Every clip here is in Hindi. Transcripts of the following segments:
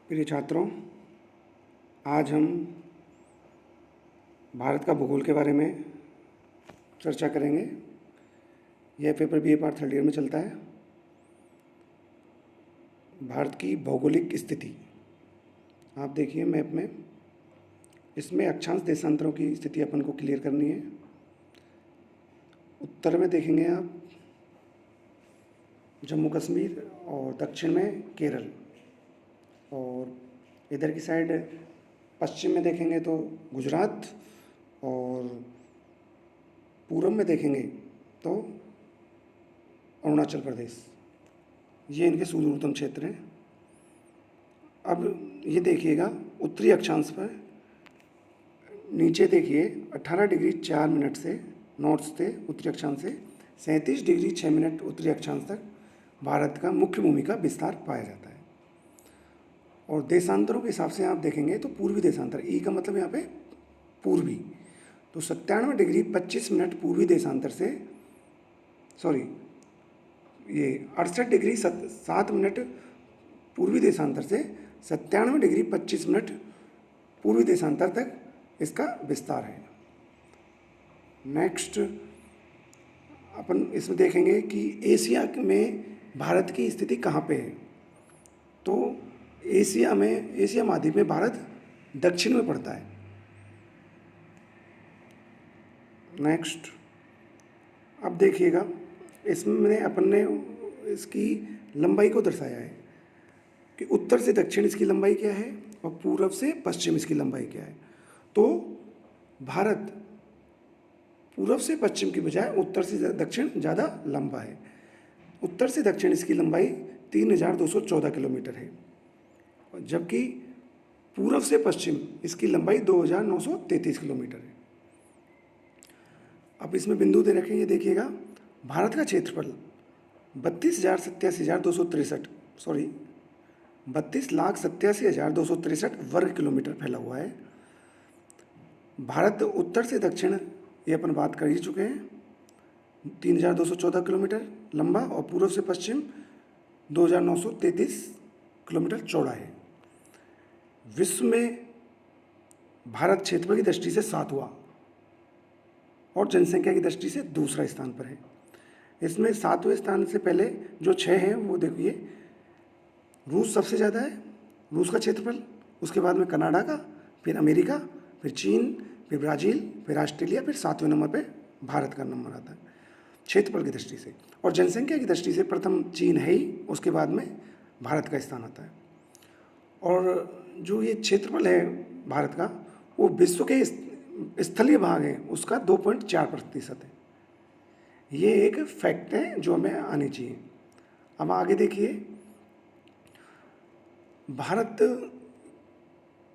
प्रिय छात्रों, आज हम भारत का भूगोल के बारे में चर्चा करेंगे। यह paper BA part third year में चलता है। भारत की भौगोलिक स्थिति आप देखिए मैप में, इसमें अक्षांश देशांतरों की स्थिति अपन को क्लियर करनी है। उत्तर में देखेंगे आप जम्मू कश्मीर और दक्षिण में केरल, और इधर की साइड पश्चिम में देखेंगे तो गुजरात, और पूरब में देखेंगे तो अरुणाचल प्रदेश। ये इनके सुदूरतम क्षेत्र हैं। अब ये देखिएगा उत्तरी अक्षांश पर नीचे देखिए 18 डिग्री 4 मिनट से नॉर्थ से उत्तरी अक्षांश से 37 डिग्री 6 मिनट उत्तरी अक्षांश तक भारत का मुख्य भूमि का विस्तार पाया जाता है। और देशांतरों के हिसाब से आप देखेंगे तो पूर्वी देशांतर, ई का मतलब यहाँ पे पूर्वी, तो 97 डिग्री 25 मिनट पूर्वी देशांतर से, ये 68 डिग्री 7 मिनट पूर्वी देशांतर से 97 डिग्री 25 मिनट पूर्वी देशांतर तक इसका विस्तार है। नेक्स्ट अपन इसमें देखेंगे कि एशिया में भारत की स्थिति कहाँ पे है। तो एशिया महाद्वीप में भारत दक्षिण में पड़ता है। नेक्स्ट अब देखिएगा, इसमें अपन ने इसकी लंबाई को दर्शाया है कि उत्तर से दक्षिण इसकी लंबाई क्या है और पूर्व से पश्चिम इसकी लंबाई क्या है। तो भारत पूर्व से पश्चिम की बजाय उत्तर से दक्षिण ज़्यादा लंबा है। उत्तर से दक्षिण इसकी लंबाई 3214 किलोमीटर है, जबकि पूर्व से पश्चिम इसकी लंबाई 2933 किलोमीटर है। अब इसमें बिंदु दे रखे, ये देखिएगा भारत का क्षेत्रफल 32,87,263 वर्ग किलोमीटर फैला हुआ है। भारत उत्तर से दक्षिण ये अपन बात कर ही चुके हैं, 3214 किलोमीटर लंबा, और पूर्व से पश्चिम 2933 किलोमीटर चौड़ा है। विश्व में भारत क्षेत्रफल की दृष्टि से 7वां और जनसंख्या की दृष्टि से दूसरा स्थान पर है। इसमें 7वें स्थान से पहले जो 6 हैं वो देखिए, रूस सबसे ज़्यादा है, रूस का क्षेत्रफल, उसके बाद में कनाडा का, फिर अमेरिका, फिर चीन, फिर ब्राज़ील, फिर ऑस्ट्रेलिया, फिर 7वें नंबर पे भारत का नंबर आता है क्षेत्रफल की दृष्टि से। और जनसंख्या की दृष्टि से प्रथम चीन है ही, उसके बाद में भारत का स्थान आता है। और जो ये क्षेत्रफल है भारत का, वो विश्व के स्थलीय भाग है उसका 2.4% है। ये एक फैक्ट है जो हमें आनी चाहिए। अब आगे देखिए, भारत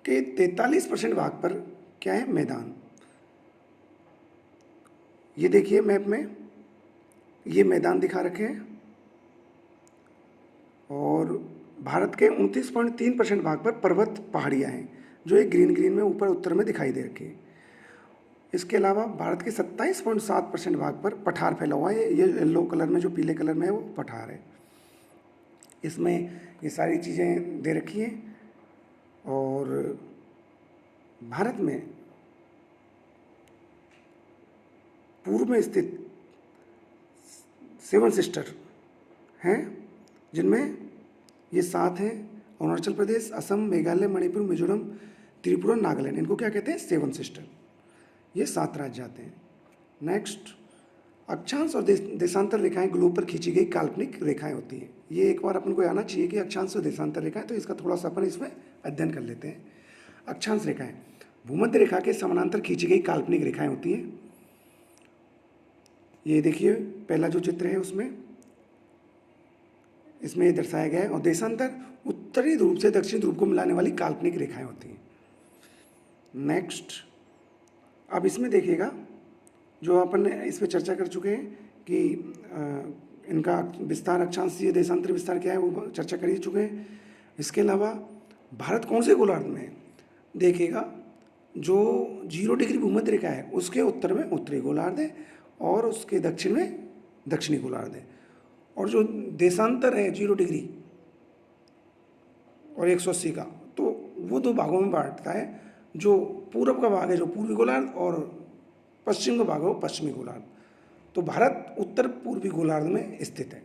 के 43% भाग पर क्या है, मैदान। ये देखिए मैप में ये मैदान दिखा रखे हैं, और भारत के 29.3% भाग पर पर्वत पहाड़ियाँ हैं जो एक ग्रीन में ऊपर उत्तर में दिखाई दे रखी है। इसके अलावा भारत के 27.7% भाग पर पठार फैला हुआ है। ये येलो कलर में, जो पीले कलर में है, वो पठार है। इसमें ये सारी चीज़ें दे रखी हैं। और भारत में पूर्व में स्थित 7 सिस्टर हैं, जिनमें ये 7 हैं: अरुणाचल प्रदेश, असम, मेघालय, मणिपुर, मिजोरम, त्रिपुरा, नागालैंड। इनको क्या कहते हैं, 7 सिस्टर। ये 7 राज्य आते हैं। नेक्स्ट, अक्षांश और देशांतर रेखाएं ग्लोब पर खींची गई काल्पनिक रेखाएं होती हैं। ये एक बार अपन को आना चाहिए कि अक्षांश और देशांतर रेखाएं, तो इसका थोड़ा सा अपन इसमें अध्ययन कर लेते हैं। अक्षांश रेखाएं भूमध्य रेखा के समानांतर खींची गई काल्पनिक रेखाएं होती हैं। ये देखिए पहला जो चित्र है उसमें इसमें ये दर्शाया गया है। और देशांतर उत्तरी ध्रुव से दक्षिणी ध्रुव को मिलाने वाली काल्पनिक रेखाएं होती हैं। नेक्स्ट, अब इसमें देखिएगा जो अपन ने इस पर चर्चा कर चुके हैं कि इनका विस्तार, अक्षांशीय देशांतर विस्तार क्या है, वो चर्चा कर ही चुके हैं। इसके अलावा भारत कौन से गोलार्ध में है, देखिएगा जो 0 डिग्री भूमध्य रेखा है उसके उत्तर में उत्तरी गोलार्ध है, और उसके दक्षिण में दक्षिणी गोलार्ध है। और जो देशांतर है 0 डिग्री और 180 का, वो दो भागों में बांटता है। जो पूरब का भाग है जो पूर्वी गोलार्ध, और पश्चिम का भाग है वो पश्चिमी गोलार्ध। तो भारत उत्तर पूर्वी गोलार्ध में स्थित है।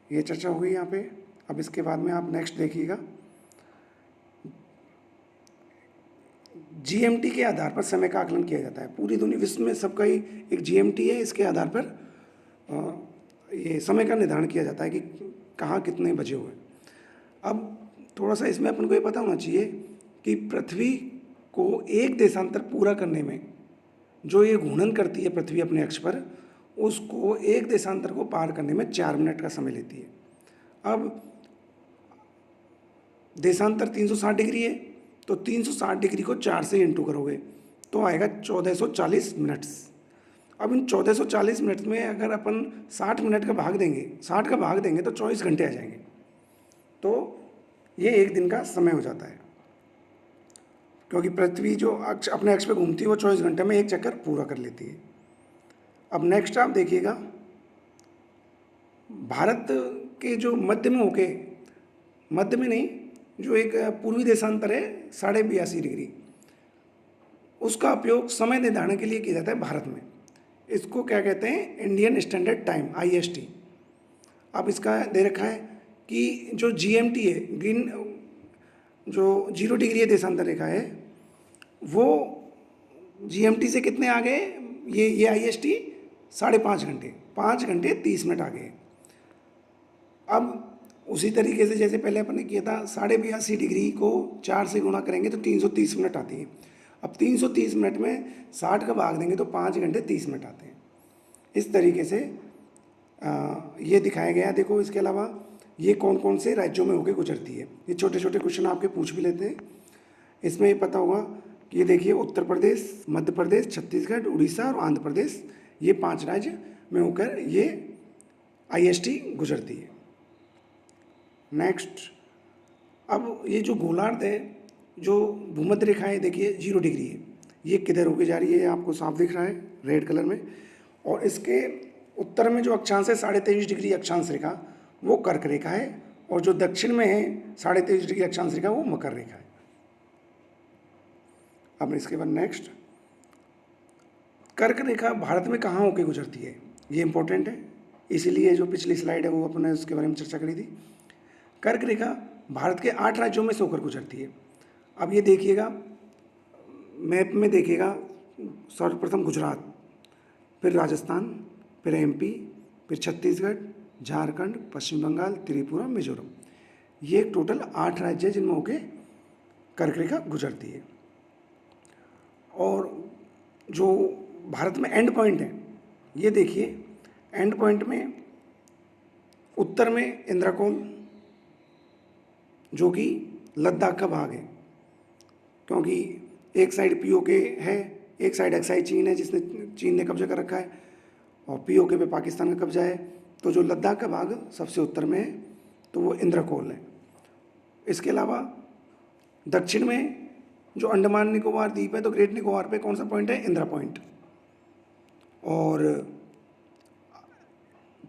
ये चर्चा हो गई यहाँ पे। अब इसके बाद में आप नेक्स्ट देखिएगा, जीएमटी के आधार पर समय का आकलन किया जाता है। पूरी दुनिया विश्व में सबका ही एक जीएमटी है, इसके आधार पर ये समय का निर्धारण किया जाता है कि कहाँ कितने बजे हुए। अब थोड़ा सा इसमें अपन को ये पता होना चाहिए कि पृथ्वी को एक देशांतर पूरा करने में जो ये घूर्णन करती है पृथ्वी अपने अक्ष पर, उसको एक देशांतर को पार करने में 4 मिनट का समय लेती है। अब देशांतर 360 डिग्री है, तो 360 डिग्री को 4 से इंटू करोगे तो आएगा 1440 मिनट्स। अब इन 1440 मिनट में अगर अपन 60 मिनट का भाग देंगे, 60 का भाग देंगे तो 24 घंटे आ जाएंगे। तो ये एक दिन का समय हो जाता है, क्योंकि पृथ्वी जो अक्ष अपने अक्ष पे घूमती है वो 24 घंटे में एक चक्कर पूरा कर लेती है। अब नेक्स्ट आप देखिएगा, भारत के जो मध्य में होके, मध्य में नहीं, जो एक पूर्वी देशांतर है 82.5 डिग्री, उसका उपयोग समय निर्धारण के लिए किया जाता है भारत में। इसको क्या कहते हैं, इंडियन स्टैंडर्ड टाइम, IST। अब इसका दे रखा है कि जो GMT है, ग्रीन जो 0 डिग्री है देशांतर रेखा है, वो GMT से कितने आ गए, ये IST 5.5 घंटे, 5 घंटे 30 मिनट आ गए। अब उसी तरीके से जैसे पहले अपन ने किया था, 82.5 डिग्री को 4 से गुणा करेंगे तो 330 मिनट आती है। अब 330 मिनट में 60 का भाग देंगे तो 5 घंटे 30 मिनट आते हैं। इस तरीके से ये दिखाया गया है। देखो, इसके अलावा ये कौन कौन से राज्यों में होकर गुजरती है, ये छोटे छोटे क्वेश्चन आपके पूछ भी लेते हैं। इसमें ये पता होगा कि ये देखिए, उत्तर प्रदेश, मध्य प्रदेश, छत्तीसगढ़, उड़ीसा और आंध्र प्रदेश, ये 5 राज्य में होकर ये IST गुजरती है। नेक्स्ट, अब ये जो गोलार्ध है, जो भूमध्य रेखा है, देखिए 0 डिग्री है, ये किधर होके जा रही है, आपको साफ दिख रहा है रेड कलर में। और इसके उत्तर में जो अक्षांश है 23.5 डिग्री अक्षांश रेखा, वो कर्क रेखा है, और जो दक्षिण में है 23.5 डिग्री अक्षांश रेखा, वो मकर रेखा है। अब इसके बाद नेक्स्ट, कर्क रेखा भारत में कहाँ होकर गुजरती है, ये इंपॉर्टेंट है, इसीलिए जो पिछली स्लाइड है वो अपने उसके बारे में चर्चा करी थी। कर्क रेखा भारत के 8 राज्यों में से होकर गुजरती है। अब ये देखिएगा, मैप में देखिएगा, सर्वप्रथम गुजरात, फिर राजस्थान, फिर MP, फिर छत्तीसगढ़, झारखंड, पश्चिम बंगाल, त्रिपुरा, मिजोरम, ये टोटल 8 राज्य हैं जिनमें होके कर्क रेखा गुजरती है। और जो भारत में एंड पॉइंट है, ये देखिए, एंड पॉइंट में उत्तर में इंद्रकोल, जो कि लद्दाख का भाग है, क्योंकि एक साइड POK है, एक साइड अक्साई चीन है, जिसने चीन ने कब्जा कर रखा है, और POK पे पाकिस्तान का कब्जा है। तो जो लद्दाख का भाग सबसे उत्तर में है, तो वो इंद्रकोल है। इसके अलावा दक्षिण में जो अंडमान निकोबार द्वीप है, तो ग्रेट निकोबार पे कौन सा पॉइंट है, इंदिरा पॉइंट। और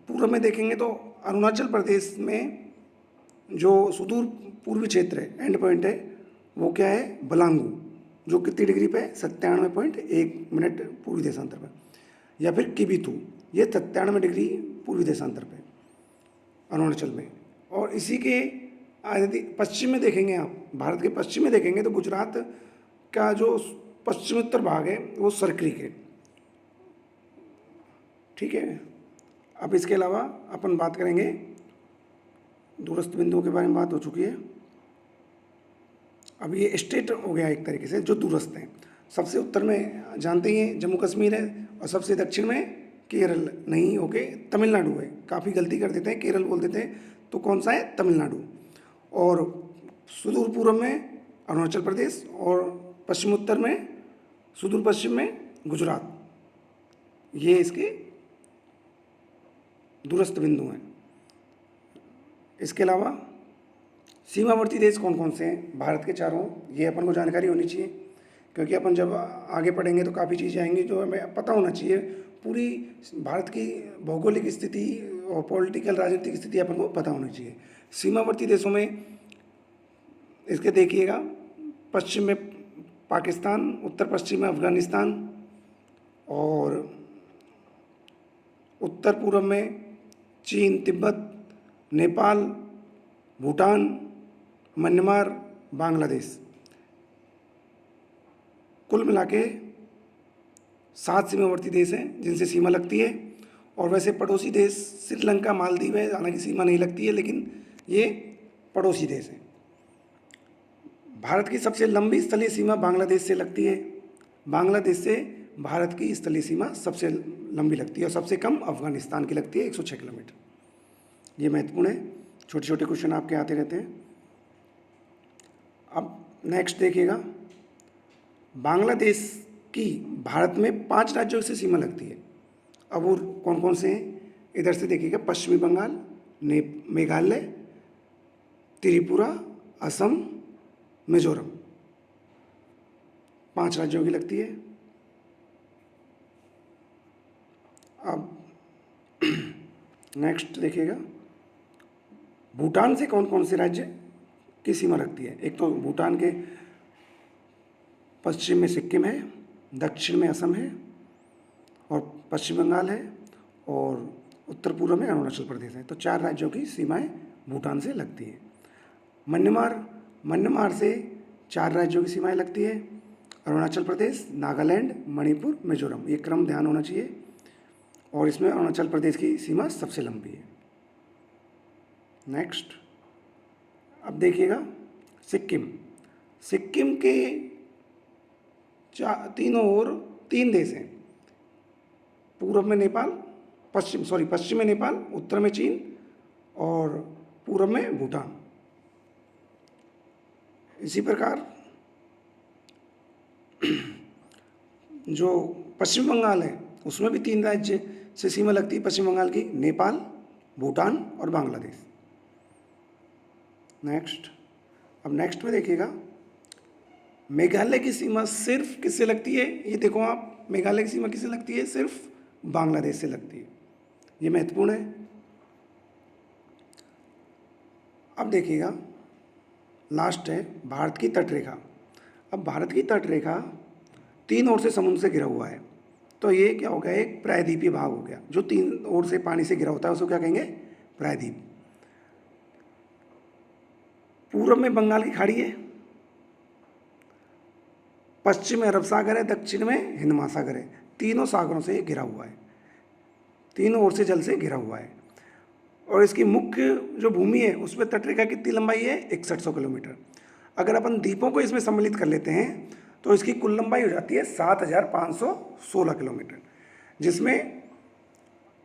पूर्व में देखेंगे तो अरुणाचल प्रदेश में जो सुदूर पूर्वी क्षेत्र है, एंड पॉइंट है, वो क्या है, बलांगू, जो कितनी डिग्री पे, 97.1 मिनट पूर्वी देशांतर पर। या फिर किबिथू, ये 97 डिग्री पूर्वी देशांतर पे अरुणाचल में। और इसी के यदि पश्चिम में देखेंगे आप, भारत के पश्चिम में देखेंगे तो गुजरात का जो पश्चिमोत्तर भाग है वो सरक्रिक है। ठीक है। अब इसके अलावा अपन बात करेंगे, दूरस्थ बिंदुओं के बारे में बात हो चुकी है। अब ये स्टेट हो गया एक तरीके से जो दूरस्थ हैं। सबसे उत्तर में जानते ही हैं जम्मू कश्मीर है, और सबसे दक्षिण में केरल नहीं होके तमिलनाडु है। काफ़ी गलती कर देते हैं, केरल बोल देते हैं, तो कौन सा है, तमिलनाडु। और सुदूर पूर्व में अरुणाचल प्रदेश, और पश्चिमोत्तर में, सुदूर पश्चिम में गुजरात। ये इसके दूरस्थ बिंदु हैं। इसके अलावा सीमावर्ती देश कौन कौन से हैं भारत के चारों, ये अपन को जानकारी होनी चाहिए, क्योंकि अपन जब आगे पढ़ेंगे तो काफ़ी चीज़ें आएंगी जो हमें पता होना चाहिए। पूरी भारत की भौगोलिक स्थिति और पॉलिटिकल राजनीतिक स्थिति अपन को पता होनी चाहिए। सीमावर्ती देशों में इसके देखिएगा, पश्चिम में पाकिस्तान, उत्तर पश्चिम में अफ़गानिस्तान और उत्तर पूर्व में चीन, तिब्बत, नेपाल, भूटान, म्यांमार, बांग्लादेश। कुल मिला के 7 सीमावर्ती देश हैं जिनसे सीमा लगती है। और वैसे पड़ोसी देश श्रीलंका, मालदीव है, हालांकि सीमा नहीं लगती है, लेकिन ये पड़ोसी देश हैं। भारत की सबसे लंबी स्थलीय सीमा बांग्लादेश से लगती है। बांग्लादेश से भारत की स्थलीय सीमा सबसे लंबी लगती है और सबसे कम अफगानिस्तान की लगती है 106 किलोमीटर। ये महत्वपूर्ण है, छोटे छोटे क्वेश्चन आपके आते रहते हैं। अब नेक्स्ट देखिएगा, बांग्लादेश की भारत में 5 राज्यों से सीमा लगती है। अब वो कौन कौन से हैं, इधर से देखिएगा, पश्चिमी बंगाल, मेघालय, त्रिपुरा, असम, मिजोरम, 5 राज्यों की लगती है। अब नेक्स्ट देखिएगा, भूटान से कौन कौन से राज्य की सीमा रखती है। एक तो भूटान के पश्चिम में सिक्किम है, दक्षिण में असम है और पश्चिम बंगाल है और उत्तर पूर्व में अरुणाचल प्रदेश है। तो 4 राज्यों की सीमाएं भूटान से लगती है। म्यांमार से 4 राज्यों की सीमाएं लगती है, अरुणाचल प्रदेश, नागालैंड, मणिपुर, मिजोरम। ये क्रम ध्यान होना चाहिए और इसमें अरुणाचल प्रदेश की सीमा सबसे लंबी है। नेक्स्ट, अब देखिएगा, सिक्किम के तीनों ओर 3 देश हैं। पूर्व में नेपाल, पश्चिम में नेपाल, उत्तर में चीन और पूर्व में भूटान। इसी प्रकार जो पश्चिम बंगाल है उसमें भी 3 राज्य से सीमा लगती है पश्चिम बंगाल की, नेपाल, भूटान और बांग्लादेश। नेक्स्ट, अब नेक्स्ट में देखिएगा, मेघालय की सीमा सिर्फ किससे लगती है। ये देखो आप, मेघालय की सीमा किससे लगती है, सिर्फ बांग्लादेश से लगती है। ये महत्वपूर्ण है। अब देखिएगा, लास्ट है भारत की तटरेखा। अब भारत की तटरेखा 3 ओर से समुद्र से घिरा हुआ है, तो ये क्या हो गया, एक प्रायद्वीपीय भाग हो गया। जो 3 ओर से पानी से घिरा होता है उसको क्या कहेंगे, प्रायद्वीप। पूर्व में बंगाल की खाड़ी है, पश्चिम में अरब सागर है, दक्षिण में हिंद महासागर है। तीनों सागरों से घिरा हुआ है, तीनों ओर से जल से घिरा हुआ है। और इसकी मुख्य जो भूमि है उसमें तटरेखा कितनी लंबाई है, 6100 किलोमीटर। अगर अपन द्वीपों को इसमें सम्मिलित कर लेते हैं तो इसकी कुल लंबाई हो जाती है 7516 किलोमीटर, जिसमें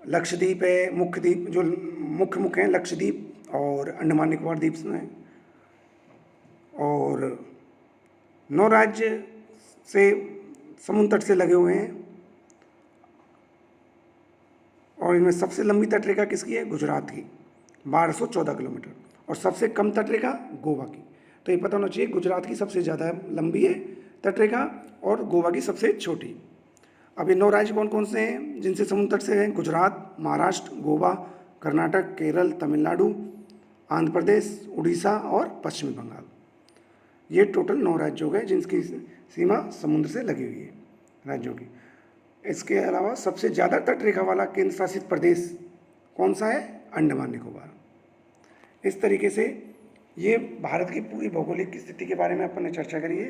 लक्षद्वीप है, मुख्य द्वीप जो मुख्य हैं लक्षद्वीप और अंडमान निकोबार द्वीप में, और 9 राज्य से समुद्र तट से लगे हुए हैं। और इनमें सबसे लंबी तटरेखा किसकी है, गुजरात की, 1214 किलोमीटर। और सबसे कम तटरेखा गोवा की। तो ये पता होना चाहिए, गुजरात की सबसे ज़्यादा लंबी है तटरेखा और गोवा की सबसे छोटी। अब ये 9 राज्य कौन कौन से हैं जिनसे समुद्र तट से हैं, गुजरात, महाराष्ट्र, गोवा, कर्नाटक, केरल, तमिलनाडु, आंध्र प्रदेश, उड़ीसा और पश्चिमी बंगाल। ये टोटल 9 राज्य हो गए जिनकी सीमा समुद्र से लगी हुई है राज्यों की। इसके अलावा सबसे ज़्यादा तटरेखा वाला केंद्र शासित प्रदेश कौन सा है, अंडमान निकोबार। इस तरीके से ये भारत की पूरी भौगोलिक स्थिति के बारे में अपन ने चर्चा करी है।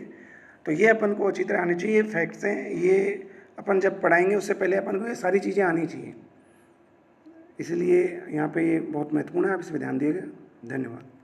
तो ये अपन को अच्छी तरह आनी चाहिए, फैक्ट्स हैं ये, अपन जब पढ़ाएंगे उससे पहले अपन को ये सारी चीज़ें आनी चाहिए। इसलिए यहाँ पे ये बहुत महत्वपूर्ण है, आप इस पर ध्यान दिएगा। धन्यवाद।